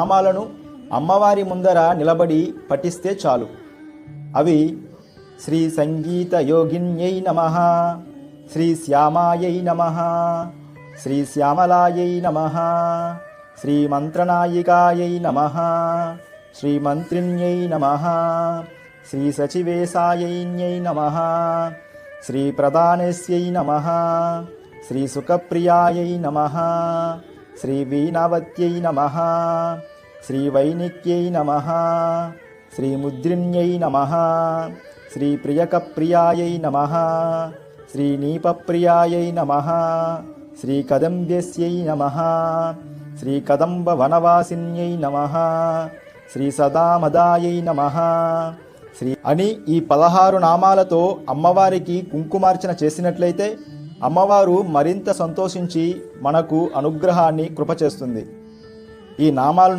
నామాలను అమ్మవారి ముందర నిలబడి పఠిస్తే చాలు. అవి శ్రీ సంగీత యోగిన్యై నమః, శ్రీ శ్యామాయై నమః, శ్రీ శ్యామలాయై నమః, శ్రీ మంత్రనాయికాయై నమః, శ్రీ మంత్రిణ్యై నమః, శ్రీ సచివేశాయై నమః, శ్రీ ప్రధానస్యై నమః, శ్రీ సుఖప్రియాయై నమః, శ్రీ వీణావత్యై నమః, శ్రీ వైనిక్యై నమః, శ్రీ ముద్రిణ్యై నమః, శ్రీ ప్రియకప్రియాయై నమః, శ్రీ నీపప్రియాయై నమః, శ్రీ కదంబ్యస్యై నమః, శ్రీ కదంబ వనవాసిన్యై నమః, శ్రీ సదామదాయై నమః, శ్రీ అని ఈ 16 నామాలతో అమ్మవారికి కుంకుమార్చన చేసినట్లయితే అమ్మవారు మరింత సంతోషించి మనకు అనుగ్రహాన్ని కృప చేస్తుంది. ఈ నామాలను